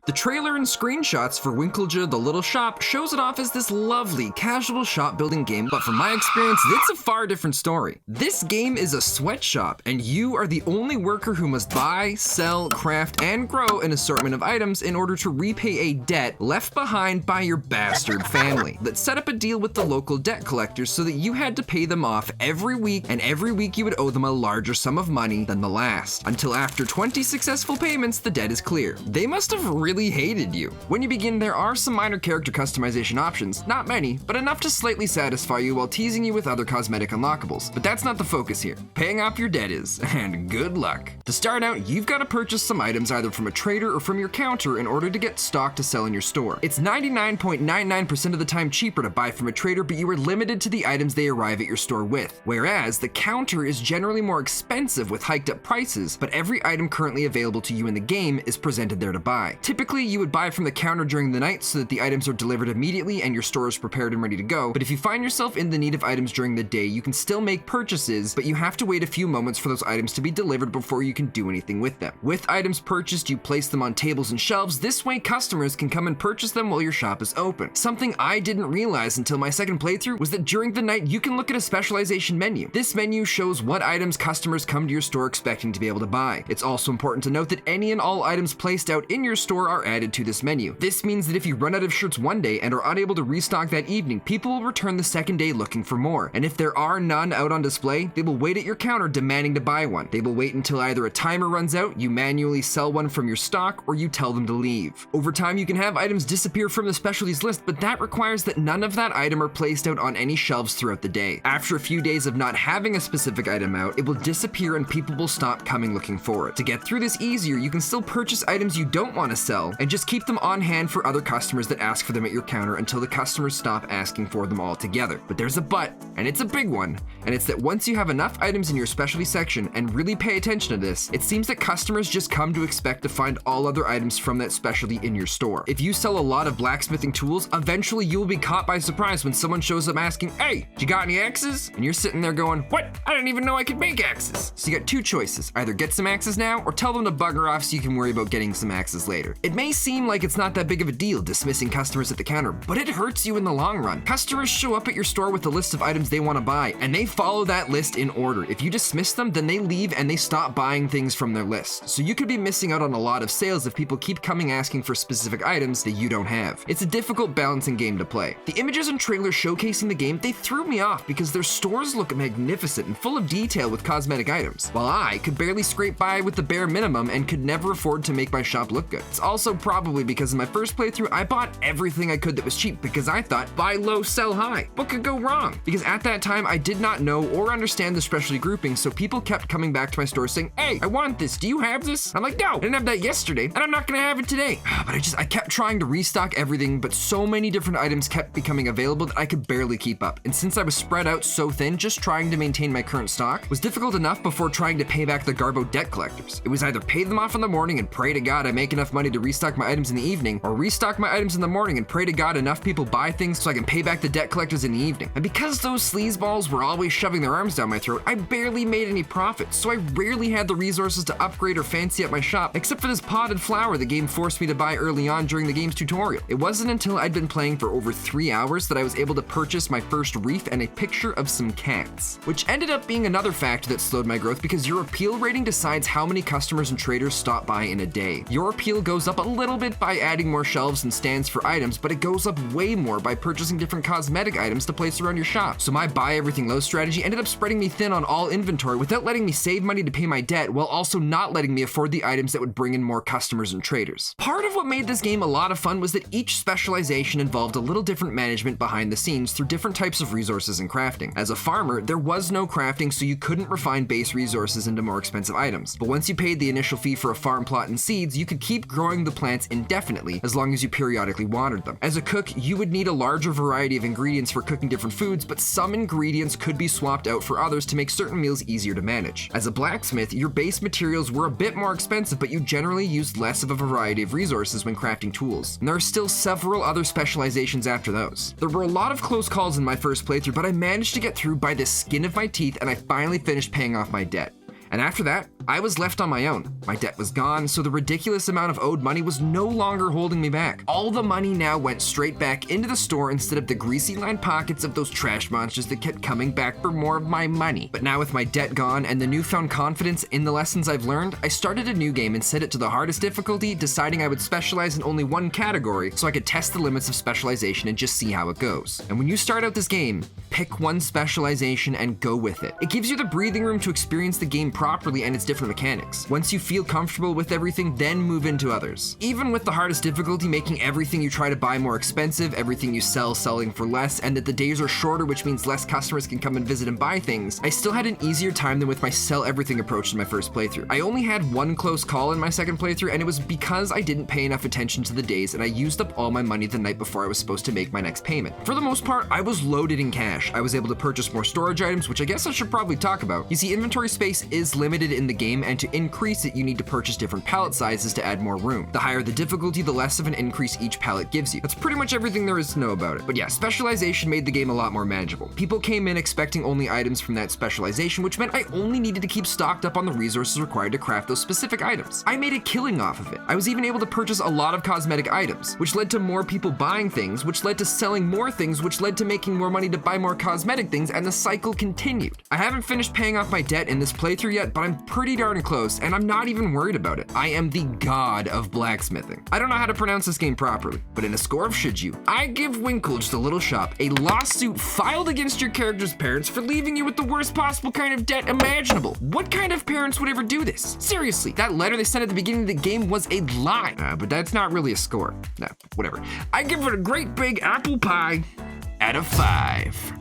The trailer and screenshots for Winkeltje the Little Shop shows it off as this lovely, casual shop building game, but from my experience, it's a far different story. This game is a sweatshop, and you are the only worker who must buy, sell, craft, and grow an assortment of items in order to repay a debt left behind by your bastard family that set up a deal with the local debt collectors so that you had to pay them off every week, and every week you would owe them a larger sum of money than the last. Until after 20 successful payments, the debt is clear. They must have really hated you. When you begin, there are some minor character customization options, not many, but enough to slightly satisfy you while teasing you with other cosmetic unlockables. But that's not the focus here. Paying off your debt is, and good luck. To start out, you've got to purchase some items either from a trader or from your counter in order to get stock to sell in your store. It's 99.99% of the time cheaper to buy from a trader, but you are limited to the items they arrive at your store with. Whereas the counter is generally more expensive with hiked up prices, but every item currently available to you in the game is presented there to buy. Typically, you would buy from the counter during the night so that the items are delivered immediately and your store is prepared and ready to go, but if you find yourself in the need of items during the day, you can still make purchases, but you have to wait a few moments for those items to be delivered before you can do anything with them. With items purchased, you place them on tables and shelves. This way, customers can come and purchase them while your shop is open. Something I didn't realize until my second playthrough was that during the night, you can look at a specialization menu. This menu shows what items customers come to your store expecting to be able to buy. It's also important to note that any and all items placed out in your store are added to this menu. This means that if you run out of shirts one day and are unable to restock that evening, people will return the second day looking for more. And if there are none out on display, they will wait at your counter demanding to buy one. They will wait until either a timer runs out, you manually sell one from your stock, or you tell them to leave. Over time, you can have items disappear from the specialties list, but that requires that none of that item are placed out on any shelves throughout the day. After a few days of not having a specific item out, it will disappear and people will stop coming looking for it. To get through this easier, you can still purchase items you don't want to sell and just keep them on hand for other customers that ask for them at your counter until the customers stop asking for them altogether. But there's a but, and it's a big one, and it's that once you have enough items in your specialty section, and really pay attention to this, it seems that customers just come to expect to find all other items from that specialty in your store. If you sell a lot of blacksmithing tools, eventually you will be caught by surprise when someone shows up asking, "Hey, you got any axes?" And you're sitting there going, "What? I didn't even know I could make axes." So you got two choices, either get some axes now or tell them to bugger off so you can worry about getting some axes later. It may seem like it's not that big of a deal dismissing customers at the counter, but it hurts you in the long run. Customers show up at your store with a list of items they want to buy, and they follow that list in order. If you dismiss them, then they leave and they stop buying things from their list. So you could be missing out on a lot of sales if people keep coming asking for specific items that you don't have. It's a difficult balancing game to play. The images and trailers showcasing the game, they threw me off because their stores look magnificent and full of detail with cosmetic items, while I could barely scrape by with the bare minimum and could never afford to make my shop look good. It's also probably because in my first playthrough, I bought everything I could that was cheap because I thought, buy low, sell high. What could go wrong? Because at that time, I did not know or understand the specialty grouping, so people kept coming back to my store saying, "Hey, I want this. Do you have this?" I'm like, "No, I didn't have that yesterday, and I'm not gonna have it today." But I kept trying to restock everything, but so many different items kept becoming available that I could barely keep up. And since I was spread out so thin, just trying to maintain my current stock was difficult enough before trying to pay back the Garbo debt collectors. It was either pay them off in the morning and pray to God I make enough money to restock my items in the evening, or restock my items in the morning and pray to God enough people buy things so I can pay back the debt collectors in the evening. And because those sleazeballs were always shoving their arms down my throat, I barely made any profit, so I rarely had the resources to upgrade or fancy up my shop, except for this potted flower the game forced me to buy early on during the game's tutorial. It wasn't until I'd been playing for over 3 hours that I was able to purchase my first wreath and a picture of some cats, which ended up being another factor that slowed my growth because your appeal rating decides how many customers and traders stop by in a day. Your appeal goes up a little bit by adding more shelves and stands for items, but it goes up way more by purchasing different cosmetic items to place around your shop. So my buy everything low strategy ended up spreading me thin on all inventory without letting me save money to pay my debt, while also not letting me afford the items that would bring in more customers and traders. Part of what made this game a lot of fun was that each specialization involved a little different management behind the scenes through different types of resources and crafting. As a farmer, there was no crafting, so you couldn't refine base resources into more expensive items. But once you paid the initial fee for a farm plot and seeds, you could keep growing the plants indefinitely as long as you periodically watered them. As a cook, you would need a larger variety of ingredients for cooking different foods, but some ingredients could be swapped out for others to make certain meals easier to manage. As a blacksmith, your base materials were a bit more expensive, but you generally used less of a variety of resources when crafting tools. And there are still several other specializations after those. There were a lot of close calls in my first playthrough, but I managed to get through by the skin of my teeth, and I finally finished paying off my debt. And after that, I was left on my own. My debt was gone, so the ridiculous amount of owed money was no longer holding me back. All the money now went straight back into the store instead of the greasy lined pockets of those trash monsters that kept coming back for more of my money. But now with my debt gone and the newfound confidence in the lessons I've learned, I started a new game and set it to the hardest difficulty, deciding I would specialize in only one category so I could test the limits of specialization and just see how it goes. And when you start out this game, pick one specialization and go with it. It gives you the breathing room to experience the game properly and its different mechanics. Once you feel comfortable with everything, then move into others. Even with the hardest difficulty making everything you try to buy more expensive, everything you sell selling for less, and that the days are shorter, which means less customers can come and visit and buy things, I still had an easier time than with my sell everything approach in my first playthrough. I only had one close call in my second playthrough, and it was because I didn't pay enough attention to the days and I used up all my money the night before I was supposed to make my next payment. For the most part, I was loaded in cash. I was able to purchase more storage items, which I guess I should probably talk about. You see, inventory space is limited in the game, and to increase it, you need to purchase different pallet sizes to add more room. The higher the difficulty, the less of an increase each pallet gives you. That's pretty much everything there is to know about it. But yeah, specialization made the game a lot more manageable. People came in expecting only items from that specialization, which meant I only needed to keep stocked up on the resources required to craft those specific items. I made a killing off of it. I was even able to purchase a lot of cosmetic items, which led to more people buying things, which led to selling more things, which led to making more money to buy more cosmetic things, and the cycle continued. I haven't finished paying off my debt in this playthrough yet, but I'm pretty darn close, and I'm not even worried about it. I am the god of blacksmithing. I don't know how to pronounce this game properly, but in a score of should you, I give Winkeltje the Little Shop a lawsuit filed against your character's parents for leaving you with the worst possible kind of debt imaginable. What kind of parents would ever do this? Seriously, that letter they sent at the beginning of the game was a lie. But that's not really a score. Nah, whatever. I give it a great big apple pie out of 5.